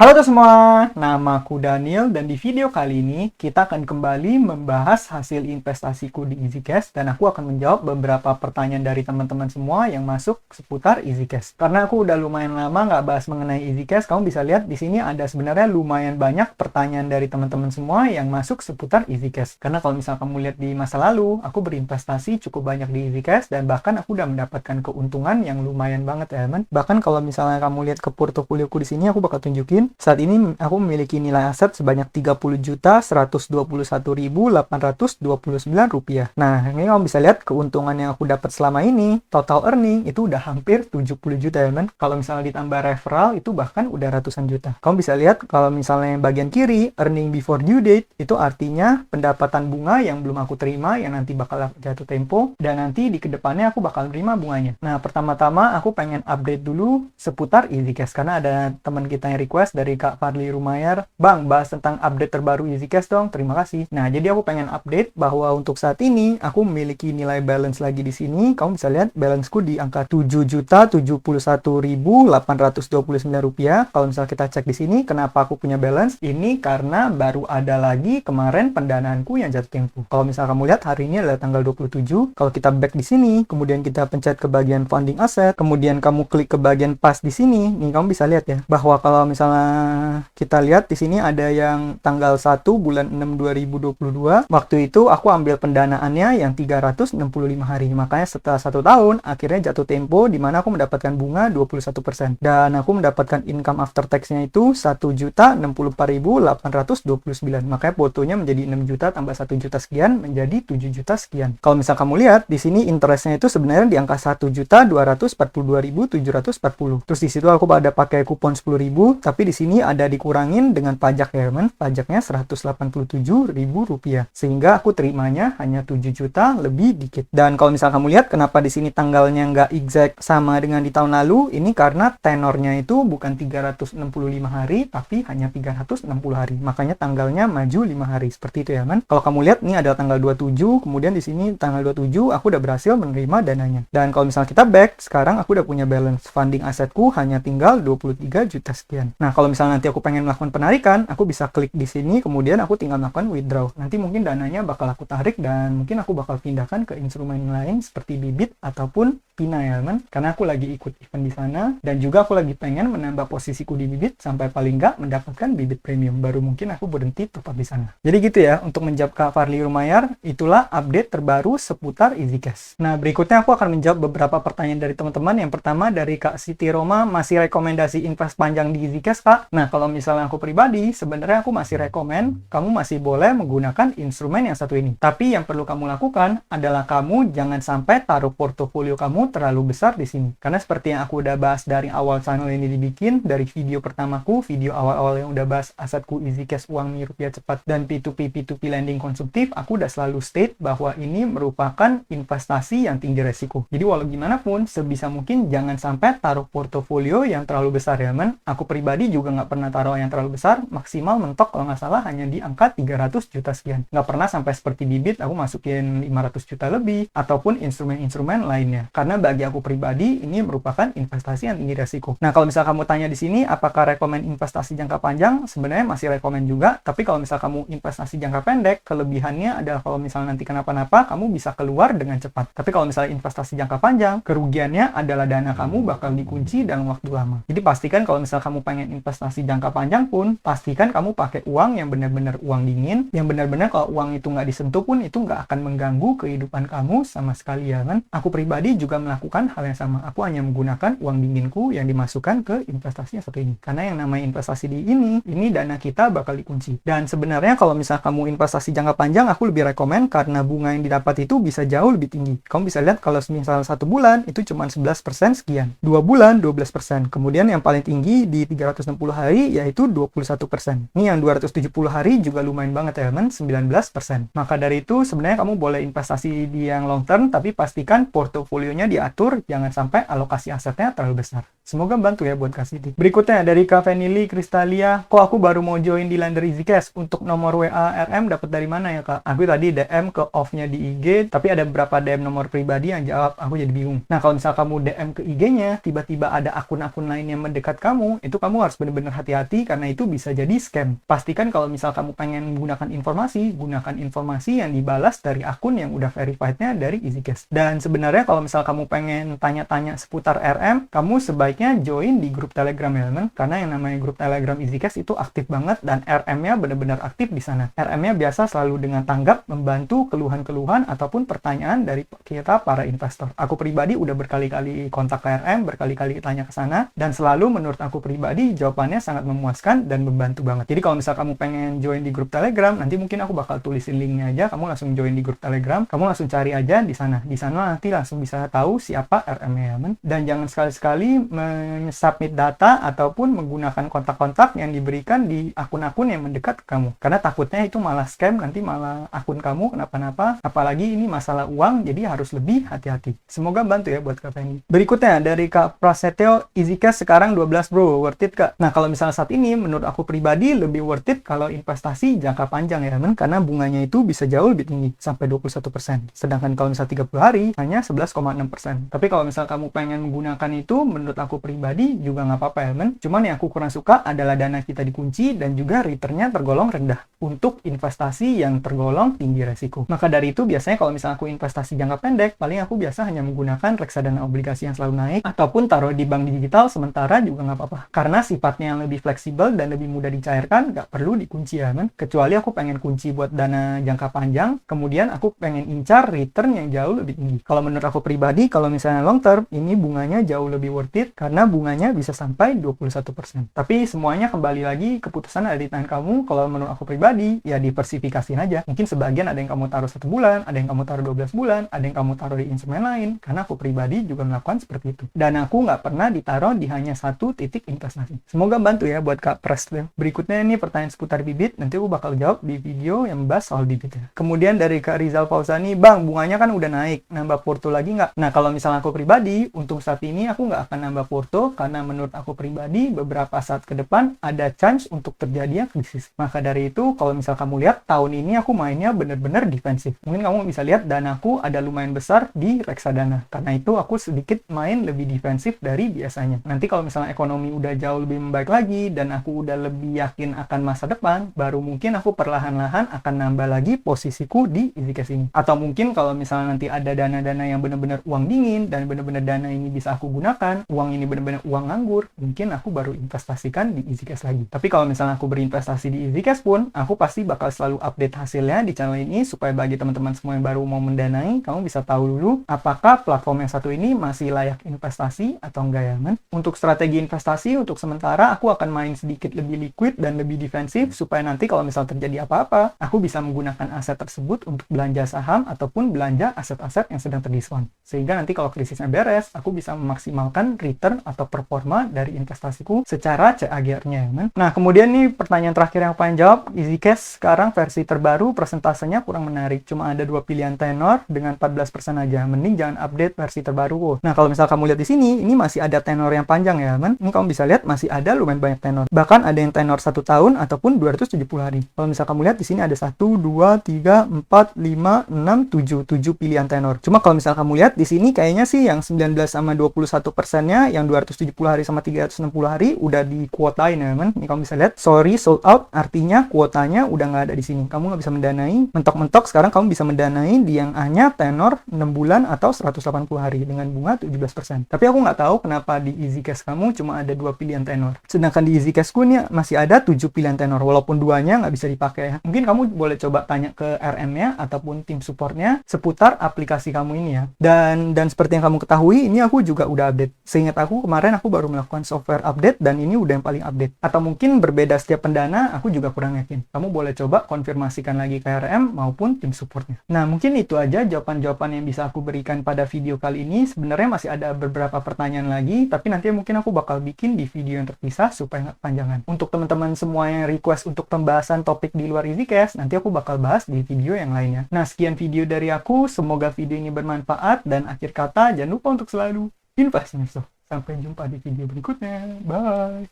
Halo semua, namaku Daniel dan di video kali ini kita akan kembali membahas hasil investasiku di EasyCash dan aku akan menjawab beberapa pertanyaan dari teman-teman semua yang masuk seputar EasyCash. Karena aku udah lumayan lama nggak bahas mengenai EasyCash, kamu bisa lihat di sini ada sebenarnya lumayan banyak pertanyaan dari teman-teman semua yang masuk seputar EasyCash. Karena kalau misal kamu lihat di masa lalu, aku berinvestasi cukup banyak di EasyCash dan bahkan aku udah mendapatkan keuntungan yang lumayan banget ya teman. Bahkan kalau misalnya kamu lihat ke portofolioku di sini, aku bakal tunjukin. Saat ini aku memiliki nilai aset sebanyak Rp30.121.829. Nah, ini kamu bisa lihat keuntungan yang aku dapat selama ini, total earning itu udah hampir 70 juta ya, teman. Kalau misalnya ditambah referral itu bahkan udah ratusan juta. Kamu bisa lihat kalau misalnya yang bagian kiri, earning before due date, itu artinya pendapatan bunga yang belum aku terima, yang nanti bakal jatuh tempo, dan nanti di kedepannya aku bakal terima bunganya. Nah, pertama-tama aku pengen update dulu seputar EasyCash, karena ada teman kita yang request dari Kak Fadli Rumayar, Bang, bahas tentang update terbaru EasyCash dong, terima kasih. Nah, jadi aku pengen update bahwa untuk saat ini, aku memiliki nilai balance lagi di sini. Kamu bisa lihat balanceku di angka Rp7.071.829. Kalau misal kita cek di sini, kenapa aku punya balance? Ini karena baru ada lagi kemarin pendanaanku yang jatuh tempo. Kalau misal kamu lihat, hari ini adalah tanggal 27. Kalau kita back di sini, kemudian kita pencet ke bagian funding asset, kemudian kamu klik ke bagian pas di sini, nih kamu bisa lihat ya, bahwa kalau misalnya kita lihat di sini ada yang tanggal 1 bulan 6 2022. Waktu itu aku ambil pendanaannya yang 365 hari. Makanya setelah 1 tahun akhirnya jatuh tempo di mana aku mendapatkan bunga 21%. Dan aku mendapatkan income after tax-nya itu 1.064.829. Makanya fotonya menjadi 6 juta tambah 1 juta sekian menjadi 7 juta sekian. Kalau misal kamu lihat di sini interest-nya itu sebenarnya di angka 1.242.740. Terus di situ aku ada pakai kupon 10.000, tapi di sini ada dikurangin dengan pajak ya teman, pajaknya Rp187.000, sehingga aku terimanya hanya 7 juta lebih dikit. Dan kalau misal kamu lihat kenapa di sini tanggalnya nggak exact sama dengan di tahun lalu, ini karena tenornya itu bukan 365 hari tapi hanya 360 hari, makanya tanggalnya maju 5 hari seperti itu ya teman. Kalau kamu lihat ini adalah tanggal 27, kemudian di sini tanggal 27 aku udah berhasil menerima dananya. Dan kalau misal kita back, sekarang aku udah punya balance funding asetku hanya tinggal 23 juta sekian. Nah, kalau misalnya nanti aku pengen melakukan penarikan, aku bisa klik di sini, kemudian aku tinggal melakukan withdraw. Nanti mungkin dananya bakal aku tarik dan mungkin aku bakal pindahkan ke instrumen lain seperti Bibit ataupun Pina ya teman. Karena aku lagi ikut event di sana dan juga aku lagi pengen menambah posisiku di Bibit sampai paling nggak mendapatkan Bibit Premium. Baru mungkin aku berhenti tetap di sana. Jadi gitu ya, untuk menjawab Kak Fadli Rumayar, itulah update terbaru seputar EasyCash. Nah, berikutnya aku akan menjawab beberapa pertanyaan dari teman-teman. Yang pertama dari Kak Siti Roma, masih rekomendasi invest panjang di EasyCash Kak? Nah, kalau misalnya aku pribadi, sebenarnya aku masih rekomen kamu masih boleh menggunakan instrumen yang satu ini. Tapi yang perlu kamu lakukan adalah kamu jangan sampai taruh portofolio kamu terlalu besar di sini. Karena seperti yang aku udah bahas dari awal channel ini dibikin, dari video pertamaku, video awal-awal yang udah bahas asetku EasyCash, uang mie rupiah cepat, dan P2P lending konsumtif, aku udah selalu state bahwa ini merupakan investasi yang tinggi resiko. Jadi walau gimana pun, sebisa mungkin jangan sampai taruh portofolio yang terlalu besar ya men. Aku pribadi juga nggak pernah taruh yang terlalu besar, maksimal mentok kalau nggak salah hanya di angka 300 juta sekian. Nggak pernah sampai seperti Bibit, aku masukin 500 juta lebih, ataupun instrumen-instrumen lainnya. Karena bagi aku pribadi, ini merupakan investasi yang tinggi resiko. Nah, kalau misal kamu tanya di sini, apakah rekomen investasi jangka panjang? Sebenarnya masih rekomen juga, tapi kalau misal kamu investasi jangka pendek, kelebihannya adalah kalau misal nanti kenapa-napa, kamu bisa keluar dengan cepat. Tapi kalau misalnya investasi jangka panjang, kerugiannya adalah dana kamu bakal dikunci dalam waktu lama. Jadi pastikan kalau misal kamu pengen investasi jangka panjang pun, pastikan kamu pakai uang yang benar-benar uang dingin, yang benar-benar kalau uang itu nggak disentuh pun, itu nggak akan mengganggu kehidupan kamu sama sekali ya kan. Aku pribadi juga melakukan hal yang sama. Aku hanya menggunakan uang dinginku yang dimasukkan ke investasi yang satu ini. Karena yang namanya investasi di ini dana kita bakal dikunci. Dan sebenarnya kalau misal kamu investasi jangka panjang, aku lebih rekomen karena bunga yang didapat itu bisa jauh lebih tinggi. Kamu bisa lihat kalau misal 1 bulan itu cuma 11% sekian. 2 bulan 12%. Kemudian yang paling tinggi di 360 hari yaitu 21%. Ini yang 270 hari juga lumayan banget ya teman, 19%. Maka dari itu sebenarnya kamu boleh investasi di yang long term, tapi pastikan portofolionya diatur, jangan sampai alokasi asetnya terlalu besar. Semoga bantu ya buat kasih tip. Berikutnya dari Kak Vanili Kristalia, kok aku baru mau join di Lender EasyCash? Untuk nomor WA RM dapat dari mana ya Kak? Aku tadi DM ke off-nya di IG, tapi ada beberapa DM nomor pribadi yang jawab, aku jadi bingung. Nah, kalau misal kamu DM ke IG-nya, tiba-tiba ada akun-akun lain yang mendekat kamu, itu kamu harus benar-benar hati-hati karena itu bisa jadi scam. Pastikan kalau misal kamu pengen menggunakan informasi, gunakan informasi yang dibalas dari akun yang udah verified-nya dari EasyCash. Dan sebenarnya kalau misal kamu pengen tanya-tanya seputar RM, kamu sebaiknya join di grup Telegram ya teman, karena yang namanya grup Telegram EasyCash itu aktif banget dan RM-nya benar-benar aktif di sana. RM-nya biasa selalu dengan tanggap membantu keluhan-keluhan ataupun pertanyaan dari kita para investor. Aku pribadi udah berkali-kali kontak ke RM, berkali-kali tanya ke sana, dan selalu menurut aku pribadi jawabannya sangat memuaskan dan membantu banget. Jadi kalau misal kamu pengen join di grup Telegram, nanti mungkin aku bakal tulisin linknya aja, kamu langsung join di grup Telegram, kamu langsung cari aja di sana. Di sana nanti langsung bisa tahu siapa RM-nya, dan jangan sekali-sekali submit data ataupun menggunakan kontak-kontak yang diberikan di akun-akun yang mendekat ke kamu. Karena takutnya itu malah scam, nanti malah akun kamu kenapa-napa. Apalagi ini masalah uang, jadi harus lebih hati-hati. Semoga bantu ya buat Kak Penny. Berikutnya dari Kak Prasetyo, EasyCash sekarang 12 bro, worth it Kak? Nah, kalau misalnya saat ini, menurut aku pribadi lebih worth it kalau investasi jangka panjang ya teman, karena bunganya itu bisa jauh lebih tinggi, sampai 21%. Sedangkan kalau misalnya 30 hari, hanya 11,6%. Tapi kalau misalnya kamu pengen menggunakan itu, menurut aku pribadi juga nggak apa-apa ya teman. Cuman yang aku kurang suka adalah dana kita dikunci dan juga returnnya tergolong rendah untuk investasi yang tergolong tinggi resiko. Maka dari itu biasanya kalau misalnya aku investasi jangka pendek, paling aku biasa hanya menggunakan reksadana obligasi yang selalu naik ataupun taruh di bank digital sementara juga nggak apa-apa. Karena sifatnya yang lebih fleksibel dan lebih mudah dicairkan, nggak perlu dikunci ya teman. Kecuali aku pengen kunci buat dana jangka panjang, kemudian aku pengen incar return yang jauh lebih tinggi. Kalau menurut aku pribadi, kalau misalnya long term, ini bunganya jauh lebih worth it karena bunganya bisa sampai 21%. Tapi semuanya kembali lagi keputusan ada di tangan kamu. Kalau menurut aku pribadi, ya diversifikasiin aja. Mungkin sebagian ada yang kamu taruh 1 bulan, ada yang kamu taruh 12 bulan, ada yang kamu taruh di instrumen lain. Karena aku pribadi juga melakukan seperti itu. Dan aku nggak pernah ditaruh di hanya satu titik investasi. Semoga bantu ya buat Kak Pres. Berikutnya ini pertanyaan seputar bibit. Nanti aku bakal jawab di video yang membahas soal bibit ya. Kemudian dari Kak Rizal Fauzani, Bang, bunganya kan udah naik. Nambah porto lagi nggak? Nah, kalau misalnya aku pribadi, untuk saat ini aku nggak akan nambah porto karena menurut aku pribadi beberapa saat ke depan ada chance untuk terjadinya krisis. Maka dari itu, kalau misal kamu lihat tahun ini aku mainnya bener-bener defensif. Mungkin kamu bisa lihat danaku ada lumayan besar di reksadana. Karena itu aku sedikit main lebih defensif dari biasanya. Nanti kalau misalnya ekonomi udah jauh lebih membaik lagi dan aku udah lebih yakin akan masa depan, baru mungkin aku perlahan-lahan akan nambah lagi posisiku di EasyCash ini. Atau mungkin kalau misalnya nanti ada dana-dana yang benar-benar uang dingin dan benar-benar dana ini bisa aku gunakan, uang ini benar-benar uang nganggur, mungkin aku baru investasikan di EasyCash lagi. Tapi kalau misalnya aku berinvestasi di EasyCash pun, aku pasti bakal selalu update hasilnya di channel ini supaya bagi teman-teman semua yang baru mau mendanai, kamu bisa tahu dulu apakah platform yang satu ini masih layak investasi atau enggak ya, man? Untuk strategi investasi, untuk sementara aku akan main sedikit lebih liquid dan lebih defensif supaya nanti kalau misal terjadi apa-apa, aku bisa menggunakan aset tersebut untuk belanja saham ataupun belanja aset-aset yang sedang terdiskon. Sehingga nanti kalau krisisnya beres, aku bisa memaksimalkan return atau performa dari investasiku secara CAGR-nya, man. Nah, kemudian nih pertanyaan terakhir yang pengen jawab, EasyCash sekarang versi terbaru persentasenya kurang menarik. Cuma ada 2 pilihan tenor dengan 14% aja. Mending jangan update versi terbaru. Nah, kalau misal kamu lihat di sini, ini masih ada tenor yang panjang ya, man. Ini kamu bisa lihat masih ada lumayan banyak tenor. Bahkan ada yang tenor 1 tahun ataupun 270 hari. Kalau misal kamu lihat di sini ada 1, 2, 3, 4, 5, 6, 7 pilihan tenor. Cuma kalau misal kamu lihat di sini kayaknya sih yang 19 sama 21%-nya, yang 270 hari sama 360 hari udah di kuotain ya, man. Ini kamu bisa lihat, sorry sold out, artinya kuotanya udah nggak ada di sini. Kamu nggak bisa mendanai. Mentok-mentok sekarang kamu bisa mendanai di yang hanya tenor 6 bulan atau 180 hari dengan bunga 17%. Tapi aku nggak tahu kenapa di EasyCash kamu cuma ada 2 pilihan tenor. Sedangkan di EasyCashku nih masih ada 7 pilihan tenor, walaupun duanya nggak bisa dipakai ya. Mungkin kamu boleh coba tanya ke RM-nya ataupun tim supportnya seputar aplikasi kamu ini ya. Dan seperti yang kamu ketahui, ini aku juga udah update. Seingat aku kemarin aku baru melakukan software update dan ini udah yang paling update. Atau mungkin berbeda setiap pendana, aku juga kurang yakin. Kamu boleh coba konfirmasikan lagi ke RM maupun tim supportnya. Nah, mungkin itu aja jawaban-jawaban yang bisa aku berikan pada video kali ini. Sebenarnya masih ada beberapa pertanyaan lagi, tapi nanti mungkin aku bakal bikin di video yang terpisah supaya nggak kepanjangan. Untuk teman-teman semua yang request untuk pembahasan topik di luar EasyCash, nanti aku bakal bahas di video yang lainnya. Nah, sekian video dari aku. Semoga video ini bermanfaat dan akhir kata jangan lupa untuk selalu invest. Sampai jumpa di video berikutnya. Bye.